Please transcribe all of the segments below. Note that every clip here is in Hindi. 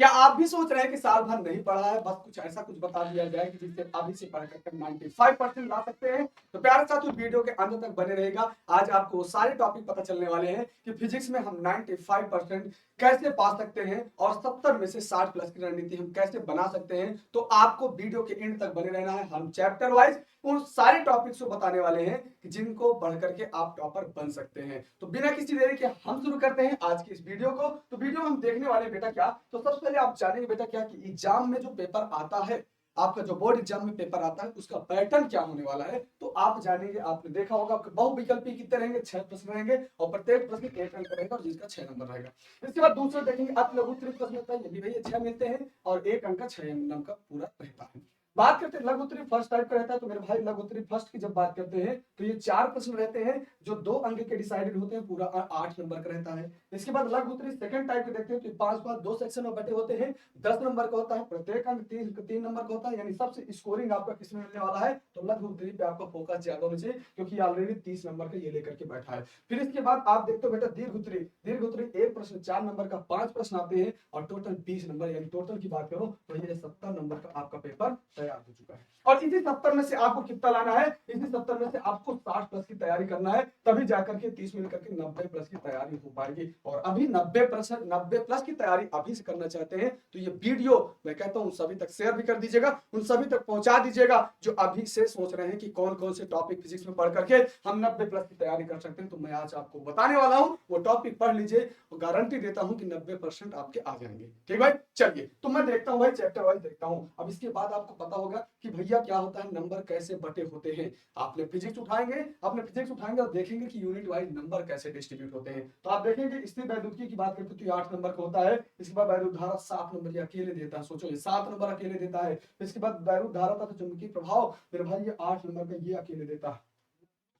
क्या आप भी सोच रहे हैं कि साल भर नहीं पढ़ा है, बस कुछ ऐसा कुछ बता दिया जाए कि जिससे अभी से पढ़ कर 95% ला सकते हैं? तो प्यारे साथियों, वीडियो के अंत तक बने रहेगा। आज आपको सारे टॉपिक पता चलने वाले हैं कि फिजिक्स में हम 95% कैसे पा सकते हैं और 70 में से 60 प्लस की रणनीति हम कैसे बना सकते हैं। तो आपको वीडियो के एंड तक बने रहना है। हम चैप्टर वाइज उन सारे टॉपिक्स को बताने वाले हैं कि जिनको पढ़ करके आप टॉपर बन सकते हैं। तो बिना किसी देरी के हम शुरू करते हैं आज की इस वीडियो को। तो वीडियो हम देखने वाले बेटा क्या, तो सबसे पहले आप जानेंगे बेटा क्या कि एग्जाम में जो पेपर आता है, आपका जो बोर्ड एग्जाम में पेपर आता है उसका पैटर्न क्या होने वाला है, तो आप जानेंगे। आपने देखा होगा कि बहुविकल्पी कितने रहेंगे, 6 प्रश्न रहेंगे और प्रत्येक प्रश्न 1 अंक रहेगा और जिसका 6 नंबर रहेगा। इसके बाद दूसरा देखेंगे आप लघु उत्तरीय प्रश्न होता है, ये भी भैया 6 मिलते हैं और 1 अंक का 6 नंबर का पूरा रहता है। बात करते हैं लघु उत्तरीय फर्स्ट टाइप का रहता है, तो मेरे भाई लघु उत्तरीय फर्स्ट की जब बात करते हैं तो ये 4 प्रश्न रहते हैं जो 2 अंक के डिसाइडेड होते हैं, पूरा 8 नंबर का रहता है। इसके बाद लघु उत्तरीय सेकंड टाइप के देखते हैं तो 5 2 सेक्शन में बटे होते हैं, 10 नंबर का होता है, प्रत्येक अंक 3 नंबर का होता है, यानी सबसे स्कोरिंग आपका किसमें मिलने वाला है, तो लघु उत्तरीय पे आपका फोकस ज्यादा होना चाहिए क्योंकि ऑलरेडी 30 नंबर का ये लेकर के बैठा है। फिर इसके बाद आप देखते हो बेटा दीर्घ उत्तरीय एक प्रश्न 4 नंबर का 5 प्रश्न आते हैं और टोटल 20 नंबर, यानी टोटल की बात करो तो ये 70 नंबर का आपका पेपर तैयार हो चुका है। और इसी 70 में से आपको कितना लाना है, इसी 70 में से आपको 60 प्लस की तैयारी करना है, तभी जाकर के 30 मिलकर के 90 प्लस की तैयारी हो पाएगी। और अभी 90 प्लस की तैयारी अभी से करना चाहते हैं तो ये वीडियो मैं कहता हूं सभी तक शेयर भी कर दीजिएगा, उन सभी तक पहुंचा दीजिएगा जो अभी से सोच रहे हैं कि कौन कौन से टॉपिक फिजिक्स में पढ़ करके हम 90 प्लस की तैयारी कर सकते हैं। तो मैं आज आपको बताने वाला हूं, वो टॉपिक पढ़ लीजिए, गारंटी देता हूं कि 90% आपके आ जाएंगे। ठीक भाई, चलिए तो मैं देखता हूं भाई, चैप्टर वाइज देखता हूं। अब इसके बाद आपको पता होगा कि भैया क्या होता है, नंबर कैसे बटे होते हैं। आपने फिजिक्स उठाएंगे और देखेंगे कि यूनिट वाइज नंबर कैसे डिस्ट्रीब्यूट होते हैं। तो आप देखेंगे स्थिर वैद्युतिकी की बात करते तो 8 नंबर का होता है। इसके बाद वैद्युत धारा 7 नंबर ये अकेले देता है, सोचो ये 7 नंबर अकेले देता है। इसके बाद वैद्युत धारा तथा चुंबकीय प्रभाव मेरे भाई ये 8 नंबर का ये अकेले देता है।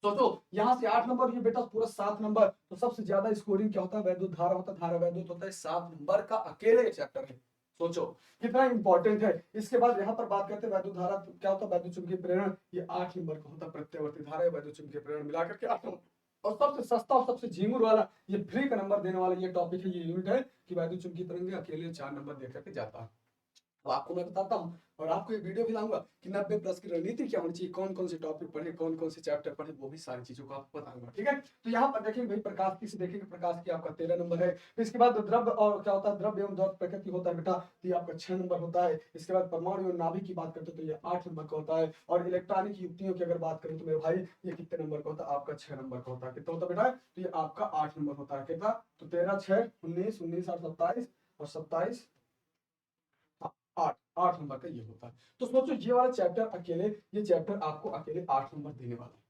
सोचो यहां से 8 नंबर, ये बेटा पूरा 7 नंबर। तो सबसे ज्यादा स्कोरिंग क्या होता है, वैद्युत धारा होता है, धारा वैद्युत होता है, 7 नंबर का अकेले चैप्टर है। सोचो कितना इंपॉर्टेंट है। इसके बाद यहां पर बात करते हैं वैद्युत धारा क्या होता है, वैद्युत चुंबकीय प्रेरण, ये 8 नंबर का होता है। प्रत्यावर्ती धारा वैद्युत चुंबकीय प्रेरण मिलाकर के 8 नंबर। और सबसे सस्ता और सबसे झिंगुर वाला ये फ्री का नंबर देने वाला ये टॉपिक है, ये यूनिट है कि वैद्युत चुंबकीय प्रेरण अकेले 4 नंबर देकर के जाता है। तो आपको मैं बताता हूँ और आपको एक वीडियो भी लाऊंगा कि 90 प्लस की रणनीति क्या होनी चाहिए, कौन कौन से टॉपिक पढ़े, कौन कौन से चैप्टर पढ़े, वो भी सारी चीजों को आपको बताऊंगा। ठीक है, तो यहाँ पर देखेंगे भाई प्रकाश की से देखेंगे, प्रकाश की आपका 13 नंबर है। फिर इसके बाद द्रव्य और क्या होता है, द्रव्य एवं द्रव प्रकृति होता है बेटा, तो ये आपका 6 नंबर होता है। इसके बाद परमाणु एवं नाभिक की बात करते हैं तो ये 8 नंबर का होता है। और इलेक्ट्रॉनिक युक्तियों की अगर बात करें तो मेरे भाई ये कितने नंबर का होता है, आपका 6 नंबर का होता है। कितना होता है बेटा, तो ये आपका 8 नंबर होता है। कितना, तो 13 6 19 19 और 27 और 27 8 8 नंबर का ये होता है। तो सोचो ये वाला चैप्टर अकेले, ये चैप्टर आपको अकेले 8 नंबर देने वाला है।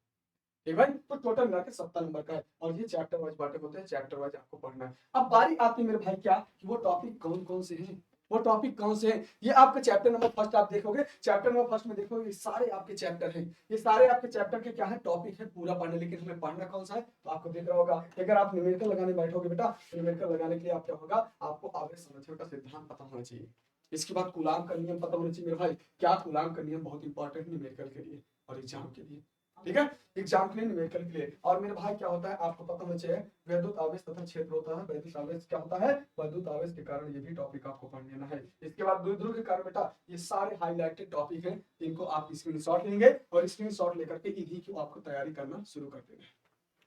ठीक भाई, तो टोटल मिला के 70 नंबर का है और ये चैप्टर वाइज बांटे होते हैं, चैप्टर वाइज आपको पढ़ना है। अब बारी आती है मेरे भाई क्या कि वो टॉपिक कौन कौन से हैं, वो टॉपिक कौन से हैं। ये आपका चैप्टर नंबर फर्स्ट आप देखोगे, चैप्टर नंबर फर्स्ट में देखोगे ये सारे आपके चैप्टर हैं, ये सारे आपके चैप्टर के क्या है, टॉपिक है पूरा पढ़ने। लेकिन हमें पढ़ना कौन सा है, तो आपको देख रहा होगा कि अगर आप न्यूमेरिकल लगाने बैठोगे बेटा, तो न्यूमेरिकल लगाने के लिए आप क्या होगा, आपको आवेश संरक्षण का सिद्धांत पता होना चाहिए। इसके बाद कूलाम का नियम पता होना चाहिए मेरे भाई। क्या कूलाम का नियम बहुत इंपॉर्टेंट न्यूमेरिकल के लिए और एग्जाम के लिए। ठीक है, एग्जाम के लिए न्यूमेरिकल के लिए। और मेरे भाई क्या होता है आपको पता होना चाहिए, वैद्युत आवेश तथा क्षेत्र होता है। वैद्युत आवेश क्या होता है, वैद्युत आवेश के कारण, ये भी टॉपिक आपको पढ़ लेना है। इसके बाद द्विध्रुव के कारण बेटा ये सारे हाईलाइटेड टॉपिक हैं, इनको आप स्क्रीनशॉट लेंगे और स्क्रीनशॉट लेकर के इन्हीं की आपको तैयारी करना शुरू कर देना है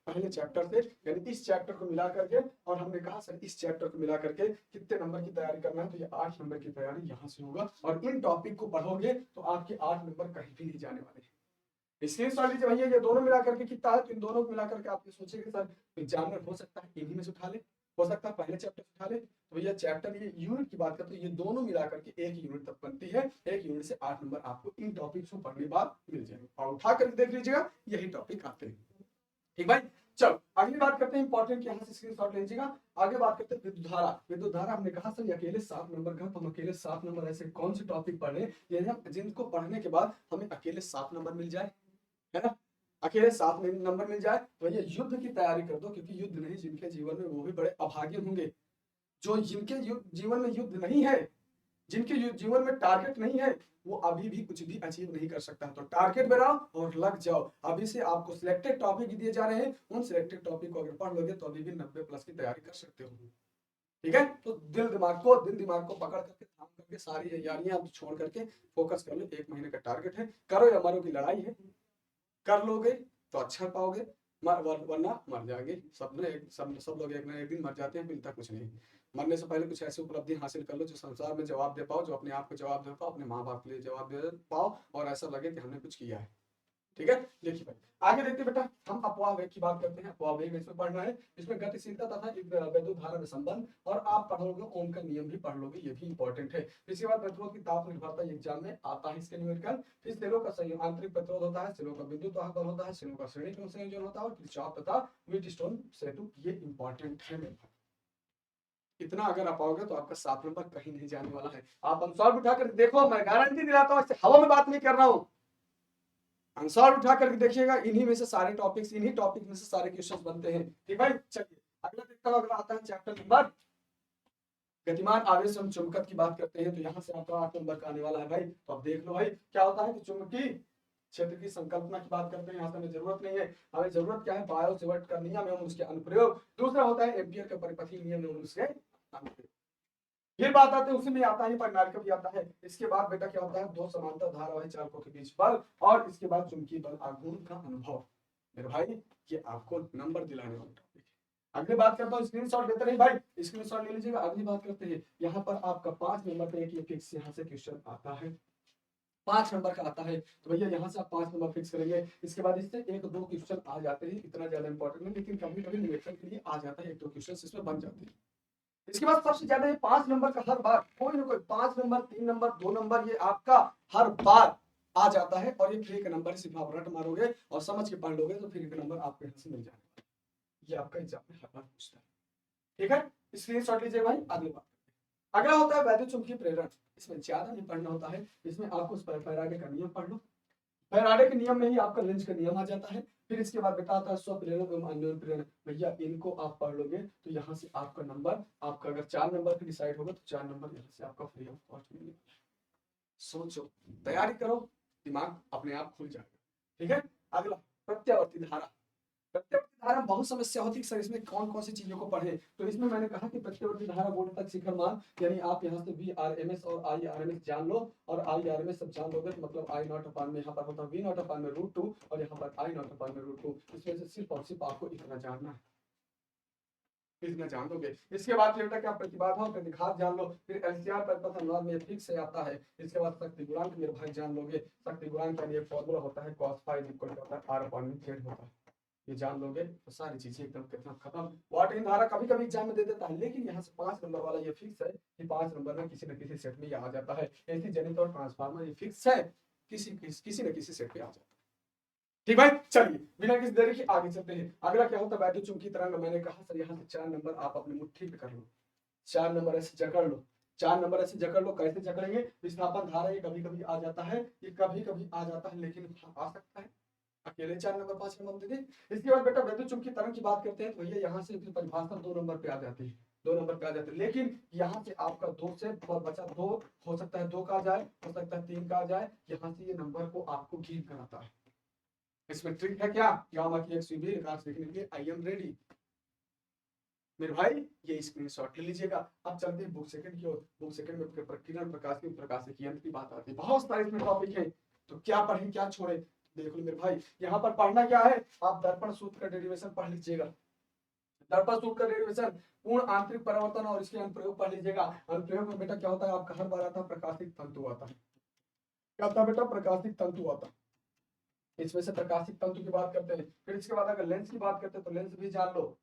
पहले चैप्टर से। यानी इस चैप्टर को मिला करके, और हमने कहा सर इस चैप्टर को मिला करके कितने नंबर की तैयारी करना है, तो ये 8 नंबर की तैयारी यहाँ से होगा। और इन टॉपिक को पढ़ोगे तो आपके 8 नंबर कहीं भी नहीं जाने वाले। स्क्रीनशॉट लीजिए भैया, ये दोनों मिला करके कितना है, तो इन दोनों को मिला करके आप ये सोचेंगे सर एग्जामिनर हो सकता है इन्हीं में से उठा ले, हो सकता है पहले चैप्टर से उठा ले। तो भैया चैप्टर ये यूनिट की बात करते हैं, ये दोनों मिला करके एक यूनिट तक बनती है। एक यूनिट से 8 नंबर आपको इन टॉपिक्स को पढ़ने बाद मिल जाएंगे और उठा करके देख लीजिएगा यही टॉपिक आते हैं। ठीक भाई, चलो अगली बात करते हैं इंपॉर्टेंट, यहाँ से स्क्रीनशॉट लीजिएगा। आगे बात करते हैं विद्युत धारा। विद्युत धारा हमने कहा सर अकेले 7 नंबर का, तो हम अकेले 7 नंबर ऐसे कौन से टॉपिक पढ़े जिनको पढ़ने के बाद हमें अकेले 7 नंबर मिल जाए, है ना, अकेले 7 नंबर मिल जाए। तो ये युद्ध की तैयारी कर दो, क्योंकि युद्ध नहीं जिनके जीवन में वो भी बड़े अभागे होंगे। जो जिनके जीवन में युद्ध नहीं है, जिनके जीवन में टारगेट नहीं है, वो अभी भी कुछ भी अचीव नहीं कर सकता। तो टारगेट बनाओ और लग जाओ। अभी से आपको सिलेक्टेड टॉपिक दिए जा रहे हैं, उन सिलेक्टेड टॉपिक को अगर पढ़ लोगे तो अभी भी 90 प्लस की तैयारी कर सकते हो। ठीक है। तो दिल दिमाग को पकड़ करके थाम करके सारी तैयारियां आप छोड़ करके फोकस कर लो। 1 महीने का टारगेट है, करो या मरो की लड़ाई है। कर लोगे तो अच्छा पाओगे, वरना मर जाएंगे। सब लोग एक ना एक दिन मर जाते हैं, मिलता कुछ नहीं। मरने से पहले कुछ ऐसी उपलब्धि हासिल कर लो जो संसार में जवाब दे पाओ, जो अपने आप को जवाब दे पाओ, अपने माँ बाप के लिए जवाब दे पाओ, और ऐसा लगे कि हमने कुछ किया है। ठीक है, देखिए भाई आगे देखते बेटा, हम अपवाह वेग की बात करते हैं। अपवाह वेग इसमें पढ़ना है, इसमें गतिशीलता तथा वैद्युत धारा में संबंध, और आप पढ़ोगे ओम का नियम भी पढ़ लोगे, ये भी इंपॉर्टेंट है। इसके बाद प्रतिरोध की ताप निर्भरता एग्जाम में आता है, इसके न्यूमेरिकल। फिर सेलों का संयोग आंतरिक प्रतिरोध होता है, सेलों का विद्युत वाहक बल होता है, सेलों का श्रेणी क्रम संयोजन होता है, और किरचॉफ तथा व्हीटस्टोन सेतु, ये इंपॉर्टेंट है मेरे भाई। इतना अगर आप आओगे तो आपका 7 नंबर कहीं नहीं जाने वाला है। आप आंसर उठाकर देखो, मैं गारंटी दिलाता हूँ, हवा में बात नहीं कर रहा हूँ। आंसर उठा करके देखिएगा, इन्हीं में से सारे टॉपिक्स, इन्हीं टॉपिक में से सारे क्वेश्चंस बनते हैं। ठीक भाई, चलिए अगला देखता हूं। अगला आता है चैप्टर नंबर गतिमान आवेश एवं चुंबकत्व की बात करते हैं। तो यहाँ से आपका 8 नंबर का आने वाला है भाई। तो अब देख लो भाई क्या होता है कि चुंबकीय क्षेत्र की संकल्पना की बात करते हैं। यहाँ से हमें जरूरत नहीं है, हमें जरूरत क्या है, बायो-सेवर्ट का नियम एवं उसके अनुप्रयोग। दूसरा होता है एम्पियर का परिपथीय नियम एवं उसके अनुप्रयोग। फिर बात आते हैं, उसी में आता है परिणाम का भी आता है। इसके बाद बेटा क्या होता है, दो समांतर धारावाही चालकों के बीच बल, और इसके बाद चुंबकीय बल आघूर्ण का अनुभव। मेरे भाई ये आपको नंबर दिलाने वाला टॉपिक है। अगली बात करता हूँ, स्क्रीनशॉट लेते रहिए भाई, स्क्रीनशॉट ले लीजिएगा। अगली बात करते हैं, यहाँ पर आपका 5 नंबर पे एक फिक्स यहाँ से क्वेश्चन आता है, 5 नंबर का आता है। तो भैया यहाँ से आप 5 नंबर फिक्स करेंगे। इसके बाद इससे 1-2 क्वेश्चन आ जाते हैं, इतना ज्यादा इंपॉर्टेंट नहीं, लेकिन कभी कभी निरीक्षण के लिए आ जाता है, 1-2 क्वेश्चन इसमें बन जाते हैं। इसके बाद सबसे ज्यादा ये 5 नंबर का हर बार कोई ना कोई 5 नंबर, 3 नंबर, 2 नंबर, ये आपका हर बार आ जाता है। और ये फिर एक नंबर सिर्फ आप रट मारोगे और समझ के पढ़ लोगे तो फिर एक नंबर आपको यहाँ से मिल जाएगा। ये आपका एग्जाम में हर बार पूछता है। ठीक है, स्क्रीनशॉट लीजिए भाई। अगली बात, अगला होता है वैद्युत चुंबकीय प्रेरण। इसमें ज्यादा नहीं पढ़ना होता है, इसमें आपको फैराडे का नियम पढ़ लो। फैराडे के नियम में ही आपका लेंज का नियम आ जाता है। फिर इसके बाद बेटा आता है स्वप्रेरण एवं अन्योन्य प्रेरण। भैया इनको आप पढ़ लोगे तो यहाँ से आपका नंबर, आपका अगर 4 नंबर पे डिसाइड होगा तो 4 नंबर यहाँ से आपका फ्री ऑफ कॉस्ट मिलेगा। सोचो, तैयारी करो, दिमाग अपने आप खुल जाएगा। ठीक है, अगला प्रत्यावर्ती धारा। प्रत्यावर्ती धारा बहुत समस्या होती है सर, इसमें कौन कौन सी चीजों को पढ़े। तो इसमें मैंने कहा कि प्रत्यावर्ती धारा वोल्ट तक शिखर मान, यानी आप यहाँ से VRMS और IRMS जान लो, और IRMS सब जान लोगे तो मतलब I नॉट अपान में यहाँ पर होता है V नॉट अपान में √2, और यहाँ पर I नॉट अपान में √2। इसमें से सिर्फ और सिर्फ आपको इतना जानना है, इतना जान लोगे। इसके बाद बेटा क्या, प्रतिबाधा और प्रतिघात जान लो। फिर LCR परिपथ अनुनाद में फिक्स से आता है। इसके बाद शक्ति गुणांक मेरे भाई जान लोगे। शक्ति गुणांक का ये फॉर्मूला होता है cos phi इक्वल टू होता है R/z होता है। ये जान लोगे तो सारी चीजें एकदम कितना खत्म। वाट इन धारा कभी कभी एग्जाम में दे देता है, लेकिन यहाँ से 5 नंबर वाला ये फिक्स है कि 5 नंबर में किसी न किसी सेट में ये आ जाता है। एसी जनित और ट्रांसफार्मर ये फिक्स है, किसी न किसी सेट पे आ जाता है। ठीक भाई, चलिए बिना किसी देरी के आगे चलते हैं। अगला क्या होता है, वैद्युत चुंबकीय तरंग। मैंने कहा सर यहाँ से 4 नंबर आप अपनी मुट्ठी पे कर लो, 4 नंबर ऐसे जकड़ लो, 4 नंबर ऐसे जकड़ लो। कैसे जकड़ेंगे, विस्थापन धारा ये कभी कभी आ जाता है, ये कभी कभी आ जाता है, लेकिन आ सकता है। अकेले 4 नंबर 5 नंबर दे दे। इसके बाद बेटा वैद्युत चुंबकीय तरंग की बात करते हैं तो भैया यहाँ से परिभाषा 2 नंबर पे आ जाती है, 2 नंबर पे आ जाती है। लेकिन यहाँ से आपका 2 से बचा 2 हो सकता है, 2 का आ जाए, हो सकता है 3 का आ जाए। यहाँ से ये नंबर को आपको गिन कराता है। इसमें ट्रिक है क्या, गामा की एक सीधी रेखा देखने के लिए आई एम रेडी। मेरे भाई ये स्क्रीनशॉट ले लीजिएगा। अब चलते हैं बुक सेकंड की ओर। बुक सेकंड में किरण प्रकाश की प्रकाशिकी यंत्र की बात आती है, बहुत सारे इसमें टॉपिक है। तो क्या पढ़े क्या छोड़े, देख लो मेरे भाई। यहाँ पर पढ़ना क्या है, आप दर्पण सूत्र का डेरिवेशन पढ़ लीजिएगा। दर्पण सूत्र का डेरिवेशन, पूर्ण आंतरिक परावर्तन और इसके अनुप्रयोग पढ़ लीजिएगा। अनुप्रयोग में बेटा क्या होता है, आपका हर बार आता है प्रकाशिक तंतु आता है। क्या आता है बेटा, प्रकाशिक तंतु आता है। इसमें से प्रकाशिक तंतु की बात करते हैं। फिर इसके बाद अगर लेंस की बात करते हैं तो लेंस भी जान लो।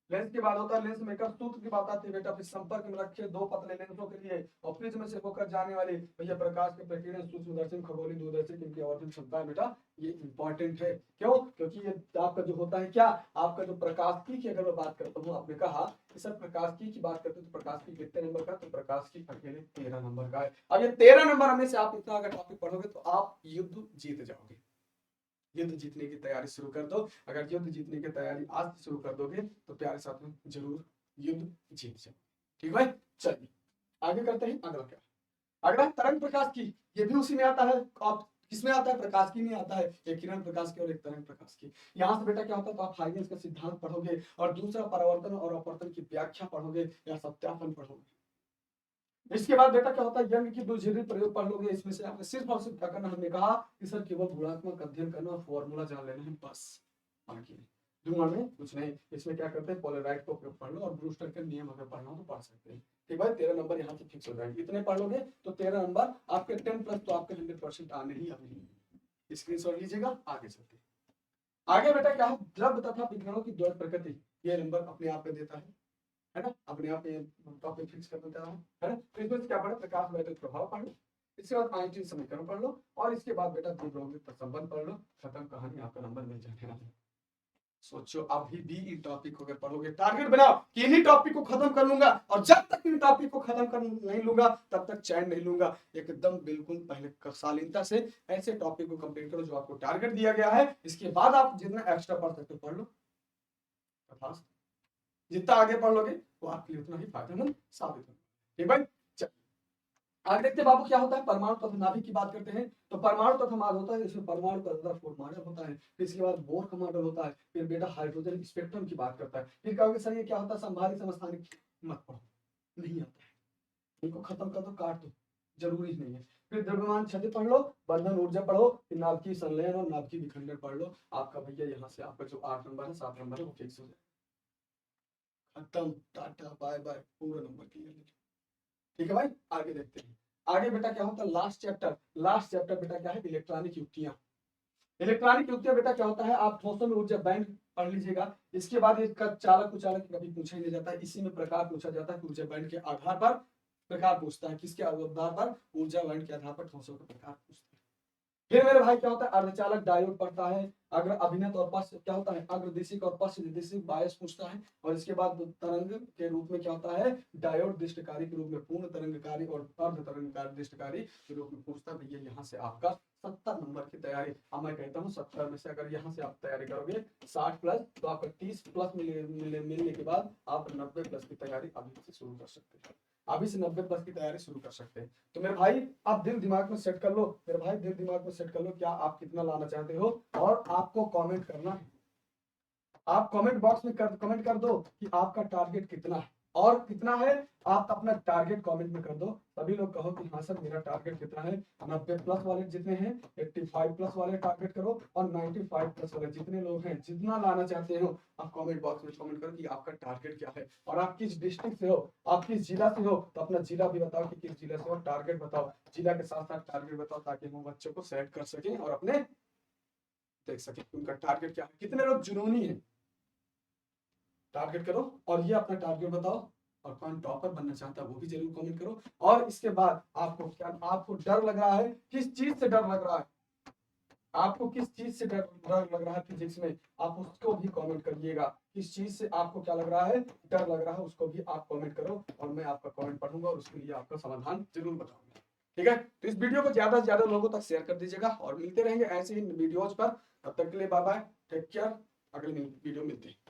लेंस के बाद होता है लेंस मेकर सूत्र की बात आती है बेटा। फिर संपर्क में रखे 2 पतले लेंसों के लिए और प्रिज्म से होकर जाने वाले भैया प्रकाश के प्रकीर्णन, सूक्ष्मदर्शी, खगोलीय दूरदर्शी, इनकी आवर्धन क्षमता है बेटा, ये इंपॉर्टेंट है। क्यों, क्योंकि ये आपका जो होता है क्या, आपका जो प्रकाशिकी की अगर मैं बात करता हूँ, आपने कहा कि सर प्रकाशिकी की बात करते हैं तो प्रकाशिकी कितने नंबर का, तो प्रकाशिकी अकेले 13 नंबर का है। अब ये 13 नंबर में से आप इतना अगर टॉपिक पढ़ोगे तो आप युद्ध जीत जाओगे। युद्ध जीतने की तैयारी शुरू कर दो। अगर युद्ध जीतने की तैयारी आज से शुरू कर दोगे तो प्यारे साथियों जरूर युद्ध जीत जाओ। ठीक भाई, चलिए आगे करते हैं। अगला क्या, अगला तरंग प्रकाश की, ये भी उसी में आता है। आप किसमें आता है? प्रकाश की नहीं आता है, एक किरण प्रकाश की और एक तरंग प्रकाश की। यहाँ से बेटा क्या होता है, तो आप हाइगेंस का सिद्धांत पढ़ोगे और दूसरा परावर्तन और अपवर्तन की व्याख्या पढ़ोगे या सत्यापन पढ़ोगे। इसके बाद बेटा क्या होता है, यंग की द्विध्रुवी प्रयोग पढ़ लोगे। इसमें से आपने सिर्फ और सिर्फ क्या करना, हमने कहा कि सर केवल गुणात्मक अध्ययन करना और फॉर्मूला जान लेना है बस, बाकी धुआं में कुछ नहीं। इसमें क्या करते हैं, पोलराइड का उपयोग पढ़ लो और ब्रूस्टर के नियम अगर पढ़ना हो तो पढ़ सकते हैं। ठीक भाई, 13 नंबर यहाँ से फिक्स हो जाएंगे। इतने पढ़ लोगे तो 13 नंबर आपके 10 प्लस तो आपके 100% आने ही आने। स्क्रीनशॉट लीजिएगा, आगे चलते हैं। आगे बेटा क्या है, द्रव्य तथा विकिरणों की द्वैत प्रकृति, ये नंबर अपने आप में देता है ना, अपने आप में टॉपिक फिक्स कर देता है ना। तो इसमें क्या पढ़ो, प्रकाश वैद्युत प्रभाव पढ़ लो, इसके बाद आइंस्टीन समीकरण पढ़ लो और इसके बाद बेटा द्विध्रुवीय संबंध पढ़ लो, खत्म कहानी, आपका नंबर मिल जाने वाला है। सोचो अभी भी इन टॉपिक को अगर पढ़ोगे, टारगेट बनाओ कि इन्हीं टॉपिक को खत्म कर लूंगा, और जब तक इन टॉपिक को खत्म कर नहीं लूंगा तब तक चैन नहीं लूंगा। एकदम बिल्कुल पहले शालीनता से ऐसे टॉपिक को कंप्लीट करो जो आपको टारगेट दिया गया है। इसके बाद आप जितना एक्स्ट्रा पढ़ सकते हो पढ़ लो, जितना आगे पढ़ लोगे वो आपके लिए उतना ही फायदेमंद साबित होगा। ठीक भाई, आगे देखते बाबू क्या होता है, परमाणु तथा नाभिक की बात करते हैं। तो परमाणु तथा नाभिक होता है, इसमें परमाणु का रदरफोर्ड मॉडल होता है, फिर इसके बाद बोर का मॉडल होता है, फिर बेटा हाइड्रोजन स्पेक्ट्रम की बात करता है। फिर कहोगे सर ये क्या होता है, संभावित समस्थानिक, मत पढ़ो, नहीं आता है, इनको खत्म कर दो, काट दो, जरूरी नहीं है। फिर द्रव्यमान क्षति पढ़ लो, बंधन ऊर्जा पढ़ो, फिर नाभिकीय संलयन और नाभिकीय विखंडन पढ़ लो। आपका भैया यहाँ से आपका जो 8 नंबर है 7 नंबर है वो फिक्स हो जाए, खत्म, टाटा बाय बाय, पूरा नंबर क्लियर। ठीक है भाई, आगे देखते हैं। आगे बेटा क्या होता है, लास्ट चैप्टर बेटा क्या है, इलेक्ट्रॉनिक युक्तियां। इलेक्ट्रॉनिक युक्तियां बेटा क्या होता है, आप ठोसों में ऊर्जा बैंड पढ़ लीजिएगा। इसके बाद इसका चालक कुचालक कभी पूछा ही नहीं जाता है, इसी में प्रकार पूछा जाता है, ऊर्जा बैंड के आधार पर प्रकार पूछता है, किसके आधार पर, ऊर्जा बैंड के आधार पर ठोसों का प्रकार पूछता है। फिर मेरे भाई क्या होता है, अर्धचालक डायोड पढ़ता है, अग्र अभिनत और पश्च क्या होता है, अग्रदिशिक और पश्च दिशिक बायस पूछता है। और इसके बाद तरंग के रूप में क्या होता है, डायोड दृष्टकारी के रूप में, पूर्ण तरंगकारी और अर्ध तरंगकारी दृष्टकारी के रूप में पूछता है। भैया यहाँ से आपका 70 नंबर की तैयारी। अब मैं कहता हूँ 70 में से अगर यहाँ से आप तैयारी करोगे 60 प्लस, तो आपका 30 प्लस मिलने के बाद आप 90 प्लस की तैयारी अभी से शुरू कर सकते हैं, अभी से 90 प्लस की तैयारी शुरू कर सकते हैं। तो मेरे भाई आप दिल दिमाग में सेट कर लो, मेरे भाई दिल दिमाग में सेट कर लो, क्या आप कितना लाना चाहते हो, और आपको कमेंट करना है। आप कमेंट बॉक्स में कमेंट कर दो कि आपका टारगेट कितना है और कितना है। आप अपना टारगेट कमेंट में कर दो, सभी लोग कहो कि हाँ सर मेरा टारगेट कितना है। 90 प्लस वाले जितने हैं, 85 प्लस वाले टारगेट करो, और 95 प्लस वाले जितने लोग हैं, जितना लाना चाहते हो आप कमेंट बॉक्स में कमेंट करो कि आपका टारगेट क्या है, और आप किस डिस्ट्रिक्ट से हो, आप किस जिला से हो, तो अपना जिला भी बताओ कि किस जिला से हो, टारगेट बताओ, जिला के साथ साथ टारगेट बताओ, ताकि हम बच्चों को सेट कर सकें और अपने देख सके उनका टारगेट क्या है। कितने लोग जुनूनी है, टारगेट करो और ये अपना टारगेट बताओ, और कौन टॉपर बनना चाहता है वो भी जरूर कमेंट करो। और इसके बाद आपको क्या, आपको डर लग रहा है, किस चीज से डर लग रहा है, आपको किस चीज से डर लग रहा है फिजिक्स में, आप उसको भी कमेंट करिएगा। किस चीज से आपको क्या लग रहा है, डर लग रहा है, उसको भी आप कमेंट करो, और मैं आपका कमेंट पढ़ूंगा और उसके लिए आपका समाधान जरूर बताऊंगा। ठीक है, तो इस वीडियो को ज्यादा से ज्यादा लोगों तक शेयर कर दीजिएगा, और मिलते रहेंगे ऐसे ही वीडियोज पर। तब तक के लिए बाय बाय, टेक केयर, अगले वीडियो मिलते हैं।